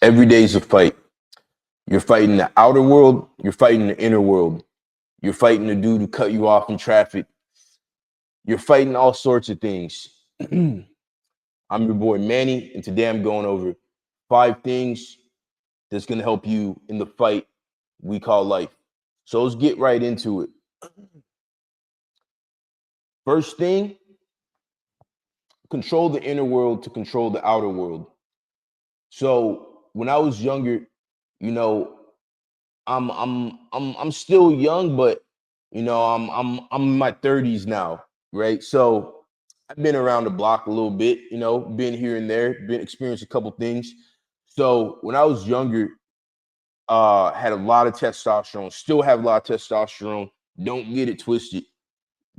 Every day is a fight. You're fighting the outer world. You're fighting the inner world. You're fighting the dude who cut you off in traffic. You're fighting all sorts of things. I'm your boy Manny, and today I'm going over 5 things that's going to help you in the fight we call life. So let's get right into it. First thing, control the inner world to control the outer world. So when I was younger, you know, I'm still young, but I'm in my 30s now, right? So I've been around the block a little bit, been here and there, been experienced a couple things. So when I was younger, had a lot of testosterone, still have a lot of testosterone. Don't get it twisted.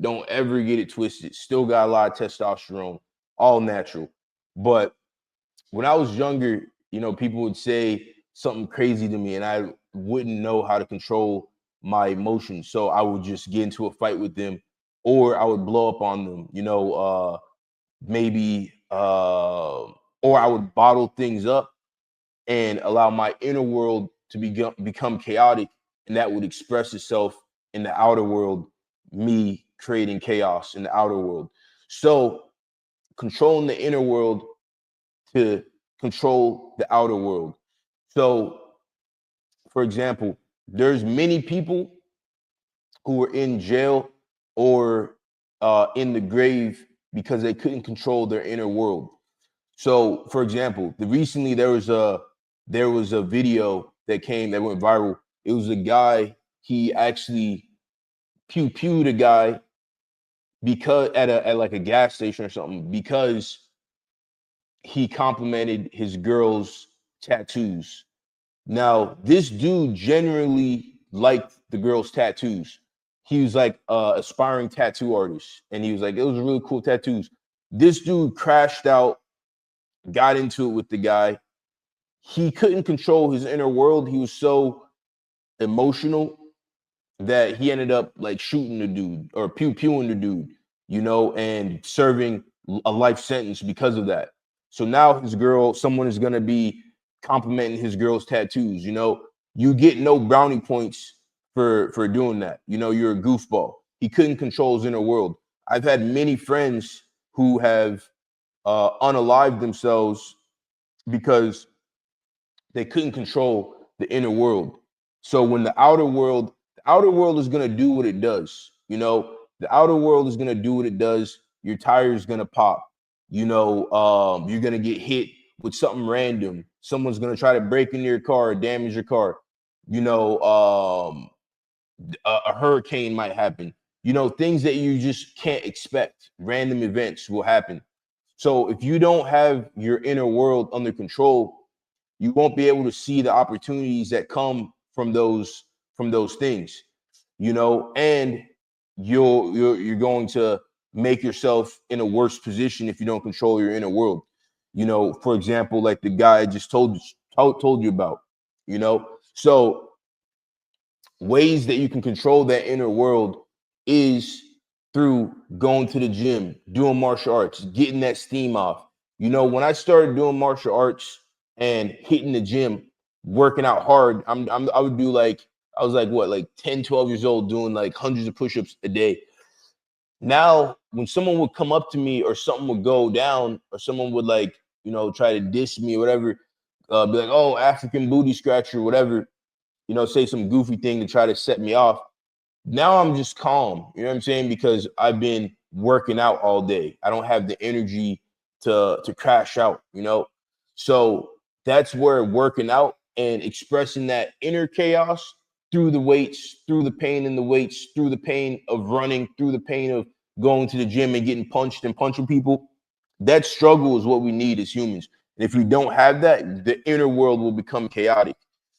Don't ever get it twisted. Still got a lot of testosterone, all natural. But when I was younger, people would say something crazy to me and I wouldn't know how to control my emotions. So I would just get into a fight with them or I would blow up on them, maybe, or I would bottle things up and allow my inner world to become chaotic. And that would express itself in the outer world, me creating chaos in the outer world. So controlling the inner world to control the outer world. So, for example, there's many people who were in jail or in the grave because they couldn't control their inner world. So, for example, recently there was a video that went viral. It was a guy, he actually pewed a guy because at like a gas station or something because he complimented his girl's tattoos. Now, this dude generally liked the girl's tattoos. He was like aspiring tattoo artist, and he was like, it was really cool tattoos. This dude crashed out, got into it with the guy. He couldn't control his inner world. He was so emotional that he ended up like shooting the dude or pewing the dude, and serving a life sentence because of that. So now someone is gonna be complimenting his girl's tattoos. You get no brownie points for doing that. You're a goofball. He couldn't control his inner world. I've had many friends who have unalived themselves because they couldn't control the inner world. So when the outer world is gonna do what it does. The outer world is gonna do what it does. Your tire is gonna pop. You're gonna get hit with something random. Someone's gonna try to break into your car or damage your car. A hurricane might happen. Things that you just can't expect. Random events will happen. So if you don't have your inner world under control, you won't be able to see the opportunities that come from those things, and you're going to make yourself in a worse position if you don't control your inner world. For example, like the guy I just told you about, so ways that you can control that inner world is through going to the gym, doing martial arts, getting that steam off. When I started doing martial arts and hitting the gym, working out hard, I would do I was like 10, 12 years old doing like hundreds of push-ups a day. Now, when someone would come up to me or something would go down or someone would try to diss me or whatever, be like, oh, African booty scratcher, whatever, say some goofy thing to try to set me off. Now I'm just calm, you know what I'm saying? Because I've been working out all day. I don't have the energy to crash out, So that's where working out and expressing that inner chaos through the weights, through the pain in the weights, through the pain of running, through the pain of going to the gym and getting punched and punching people. That struggle is what we need as humans. And if we don't have that, the inner world will become chaotic.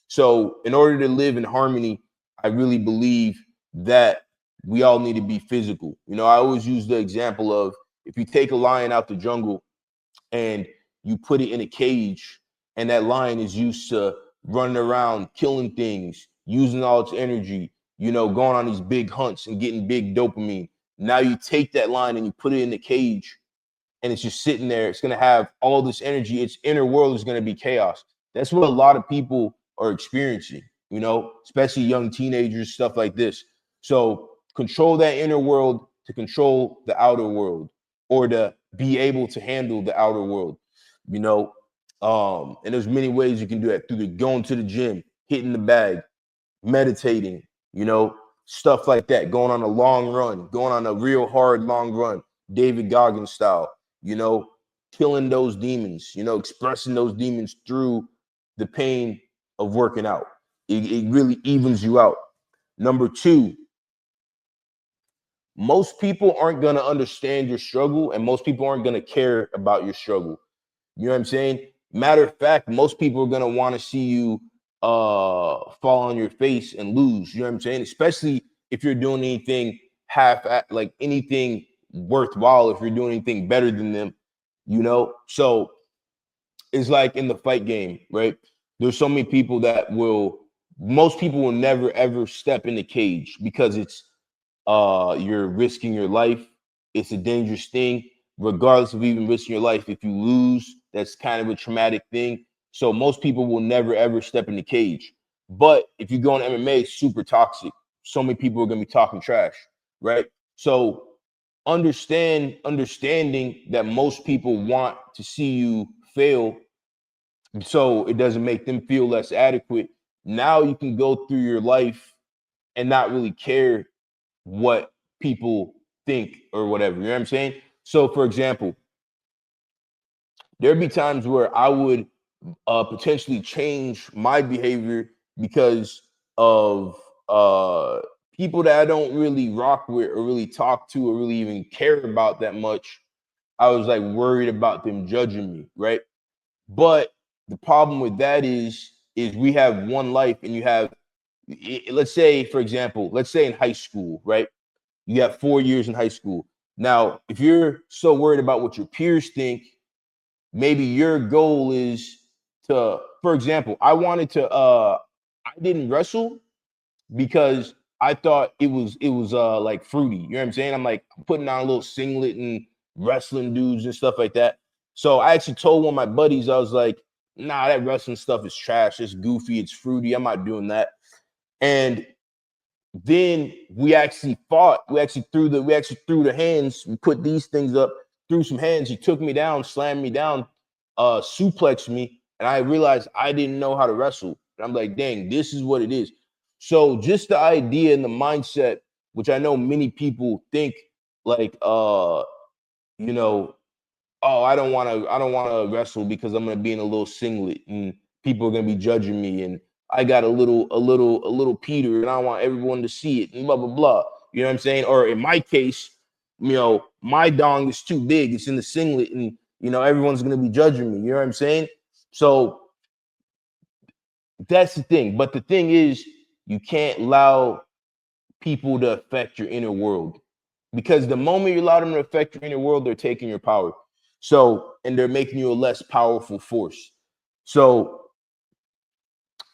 So in order to live in harmony, I really believe that we all need to be physical. I always use the example of if you take a lion out the jungle and you put it in a cage and that lion is used to running around, killing things, using all its energy, going on these big hunts and getting big dopamine. Now you take that lion and you put it in the cage and it's just sitting there. It's going to have all this energy. Its inner world is going to be chaos. That's what a lot of people are experiencing, you know, especially young teenagers, stuff like this. So control that inner world to control the outer world, or to be able to handle the outer world, you know. And there's many ways you can do that, through the going to the gym, hitting the bag, meditating, you know, stuff like that, going on a long run, going on a real hard long run, David Goggins style, you know, killing those demons, you know, expressing those demons through the pain of working out. It really evens you out. Number two, most people aren't going to understand your struggle, and most people aren't going to care about your struggle. You know what I'm saying? Matter of fact, most people are gonna want to see you fall on your face and lose. You know what I'm saying? Especially if you're doing anything like anything worthwhile, if you're doing anything better than them, you know. So it's like in the fight game, right? There's so many people that most people will never ever step in the cage, because you're risking your life. It's a dangerous thing. Regardless of even risking your life, if you lose, that's kind of a traumatic thing. So most people will never ever step in the cage. But if you go in MMA, it's super toxic. So many people are gonna be talking trash, right? So understanding that most people want to see you fail, so it doesn't make them feel less adequate. Now you can go through your life and not really care what people think or whatever. You know what I'm saying? So, for example, there'd be times where I would potentially change my behavior because of people that I don't really rock with or really talk to or really even care about that much. I was like worried about them judging me, right? But the problem with that is we have one life, and you have, let's say, for example, let's say in high school, right? You got 4 years in high school. Now, if you're so worried about what your peers think, maybe your goal is to, for example, I didn't wrestle because I thought it was like fruity. You know what I'm saying? I'm like putting on a little singlet and wrestling dudes and stuff like that. So I actually told one of my buddies, I was like, nah, that wrestling stuff is trash. It's goofy, it's fruity. I'm not doing that. And then we actually fought. We actually threw the hands. We put these things up, threw some hands. He took me down, slammed me down, suplexed me, and I realized I didn't know how to wrestle. And I'm like, dang, this is what it is. So just the idea and the mindset, which I know many people think like, you know, oh, I don't want to wrestle because I'm gonna be in a little singlet and people are gonna be judging me, and I got a little Peter and I want everyone to see it and blah blah blah. You know what I'm saying? Or in my case, you know, my dong is too big, it's in the singlet, and you know, everyone's gonna be judging me. You know what I'm saying? So that's the thing. But the thing is, you can't allow people to affect your inner world, because the moment you allow them to affect your inner world, they're taking your power. So, and they're making you a less powerful force. So,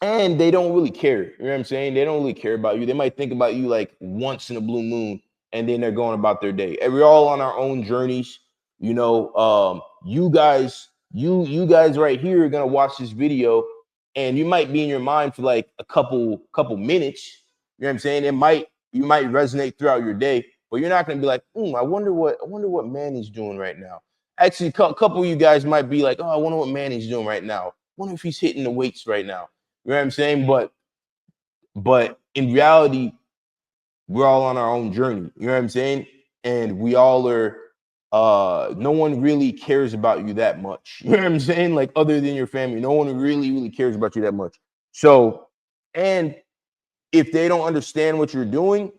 and they don't really care. You know what I'm saying? They don't really care about you. They might think about you like once in a blue moon, and then they're going about their day. And we're all on our own journeys. You know, you guys right here are gonna watch this video, and you might be in your mind for like a couple minutes. You know what I'm saying? You might resonate throughout your day, but you're not gonna be like, I wonder what Manny's doing right now. Actually, a couple of you guys might be like, oh, I wonder what Manny's doing right now. I wonder if he's hitting the weights right now. You know what I'm saying? But in reality, we're all on our own journey. You know what I'm saying? And we all are no one really cares about you that much. You know what I'm saying? Like other than your family, no one really cares about you that much. So, and if they don't understand what you're doing,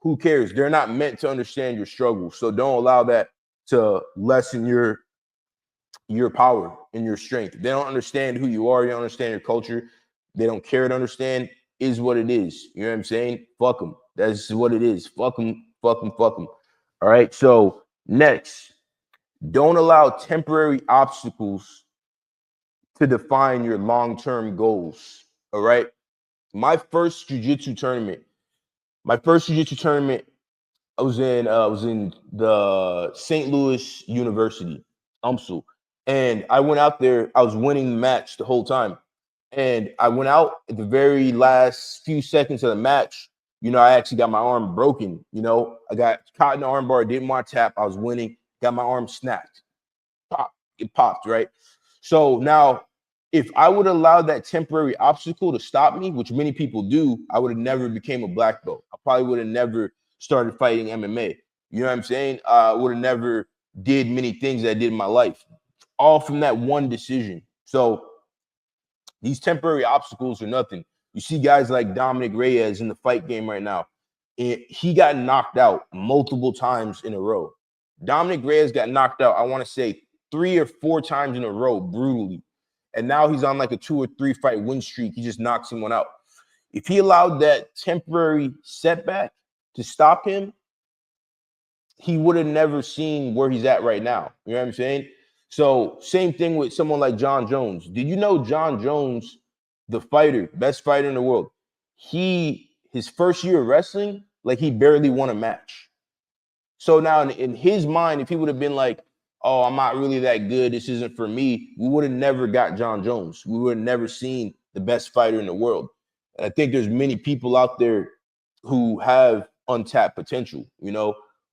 who cares? They're not meant to understand your struggle. So don't allow that to lessen your power and your strength. They don't understand who you are. They don't understand your culture. They don't care to understand. Is what it is. You know what I'm saying? Fuck them. That's what it is. Fuck them. Fuck them. Fuck them. All right. So next, don't allow temporary obstacles to define your long-term goals. All right. My first tournament. My first jiu-jitsu tournament. I was in the St. Louis University, UMSL. And I went out there, I was winning the match the whole time. And I went out at the very last few seconds of the match. I actually got my arm broken. I got caught in the arm bar, didn't want to tap. I was winning, got my arm snapped. It popped, right? So now, if I would allow that temporary obstacle to stop me, which many people do, I would have never became a black belt. I probably would have never started fighting MMA. You know what I'm saying? I would have never did many things that I did in my life, all from that one decision. So these temporary obstacles are nothing. You see guys like Dominic Reyes in the fight game right now. He got knocked out multiple times in a row. Dominic Reyes got knocked out, I want to say 3 or 4 times in a row, brutally. And now he's on like a 2 or 3 fight win streak. He just knocks someone out. If he allowed that temporary setback to stop him, he would have never seen where he's at right now. You know what I'm saying? So same thing with someone like John Jones. Did you know John Jones, the fighter, best fighter in the world, his first year of wrestling, like he barely won a match. So now in his mind, if he would have been like, oh, I'm not really that good, this isn't for me, we would have never got John Jones. We would have never seen the best fighter in the world. And I think there's many people out there who have untapped potential,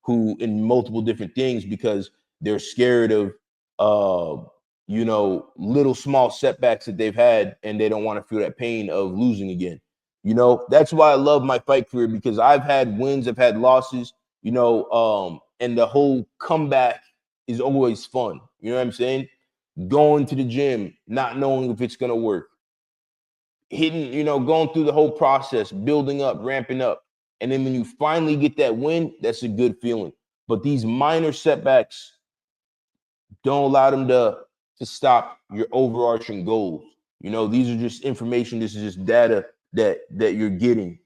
who in multiple different things because they're scared of little small setbacks that they've had and they don't want to feel that pain of losing again. That's why I love my fight career, because I've had wins, I've had losses, and the whole comeback is always fun. You know what I'm saying? Going to the gym, not knowing if it's gonna work. Going through the whole process, building up, ramping up. And then when you finally get that win, that's a good feeling. But these minor setbacks don't allow them to stop your overarching goals. These are just information, this is just data that you're getting,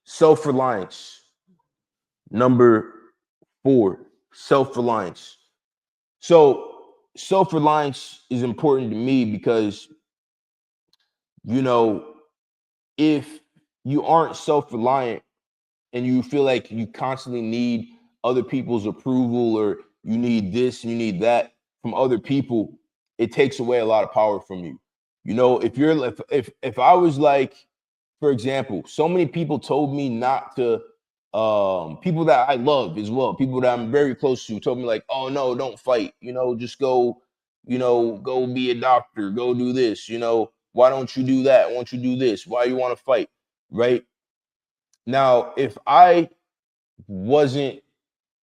Self-reliance. Number 4, self-reliance. So self-reliance is important to me because, if you aren't self-reliant and you feel like you constantly need other people's approval, or you need this and you need that from other people, it takes away a lot of power from you. If I was like, for example, so many people told me not to, people that I love as well, people that I'm very close to, told me like, oh no, don't fight, just go, go be a doctor, go do this, why don't you do that? Why don't you do this? Why you want to fight? Right? Now, if I wasn't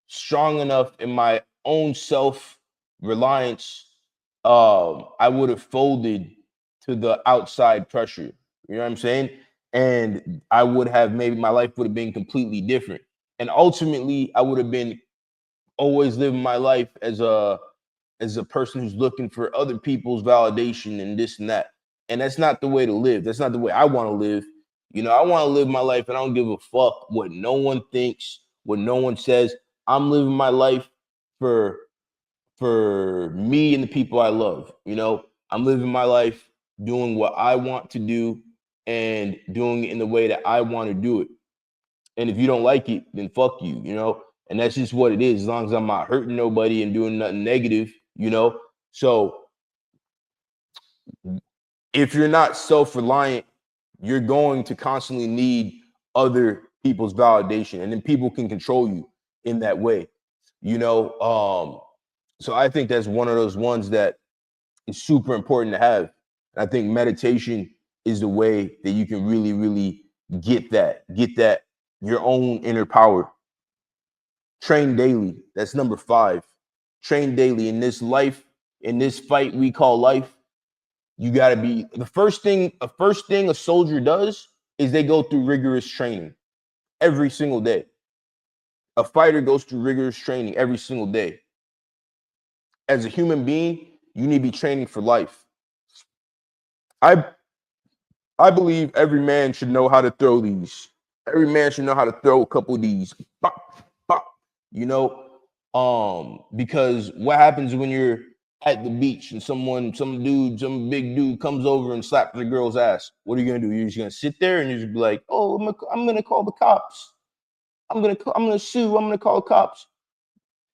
strong enough in my own self-reliance, I would have folded to the outside pressure. You know what I'm saying? And I would have, maybe my life would have been completely different. And ultimately, I would have been always living my life as a person who's looking for other people's validation and this and that. And that's not the way to live. That's not the way I want to live. I want to live my life and I don't give a fuck what no one thinks, what no one says. I'm living my life for me and the people I love. I'm living my life doing what I want to do and doing it in the way that I want to do it. And if you don't like it, then fuck you, and that's just what it is, as long as I'm not hurting nobody and doing nothing negative, So if you're not self-reliant, you're going to constantly need other people's validation, and then people can control you in that way, So I think that's one of those ones that is super important to have. And I think meditation is the way that you can really, really get that your own inner power. Train daily. That's number 5. Train daily in this life, in this fight we call life. You got to be the first thing a soldier does is they go through rigorous training every single day. A fighter goes through rigorous training every single day. As a human being, you need to be training for life. I believe every man should know how to throw these. Every man should know how to throw a couple of these. Bop, bop, because what happens when you're at the beach and some big dude comes over and slaps the girl's ass? What are you gonna do? You're just gonna sit there and you're just be like, oh, I'm gonna call the cops. I'm gonna sue. I'm gonna call the cops.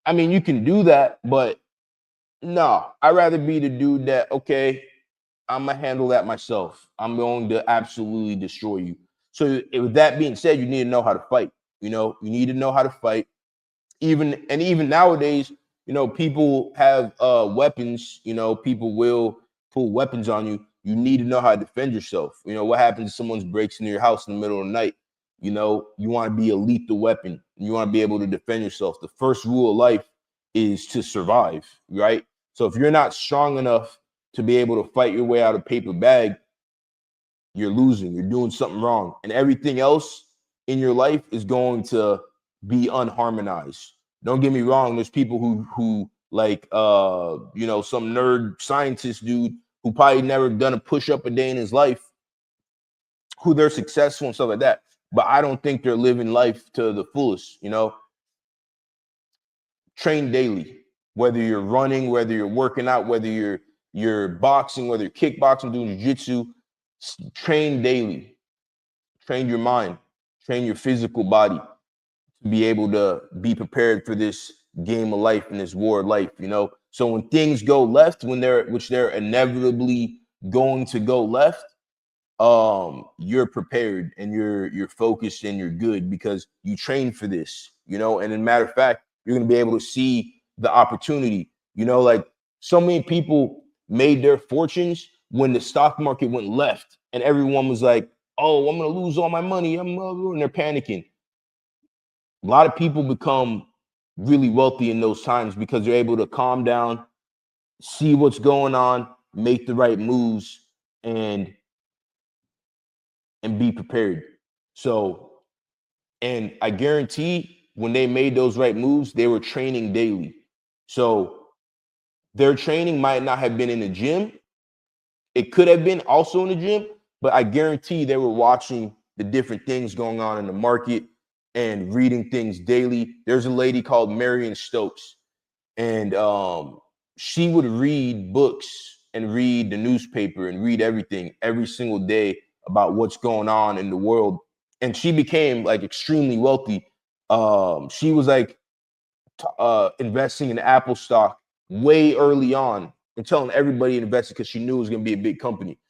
I mean, you can do that, but no, I'd rather be the dude that, okay, I'm gonna handle that myself. I'm going to absolutely destroy you. So with that being said, you need to know how to fight. You need to know how to fight. Even nowadays, people have weapons. People will pull weapons on you. You need to know how to defend yourself. What happens if someone breaks into your house in the middle of the night? You want to be a lethal weapon. You want to be able to defend yourself. The first rule of life is to survive, right? So if you're not strong enough to be able to fight your way out of paper bag, you're losing. You're doing something wrong, and everything else in your life is going to be unharmonized. Don't get me wrong. There's people who like some nerd scientist dude who probably never done a push up a day in his life, who they're successful and stuff like that. But I don't think they're living life to the fullest. Train daily. Whether you're running, whether you're working out, whether you're boxing, whether you're kickboxing, doing jiu-jitsu, train daily. Train your mind, train your physical body to be able to be prepared for this game of life and this war of life. So when things go left, which they're inevitably going to go left, you're prepared and you're focused and you're good because you train for this. And in matter of fact, you're going to be able to see the opportunity. Like so many people made their fortunes when the stock market went left and everyone was like, oh, I'm going to lose all my money, and they're panicking. A lot of people become really wealthy in those times because they're able to calm down, see what's going on, make the right moves, and be prepared. So, and I guarantee when they made those right moves, they were training daily. So their training might not have been in the gym. It could have been also in the gym, but I guarantee they were watching the different things going on in the market and reading things daily. There's a lady called Marion Stokes, and she would read books and read the newspaper and read everything every single day about what's going on in the world. And she became like extremely wealthy. She was like investing in Apple stock way early on and telling everybody to invest because she knew it was going to be a big company.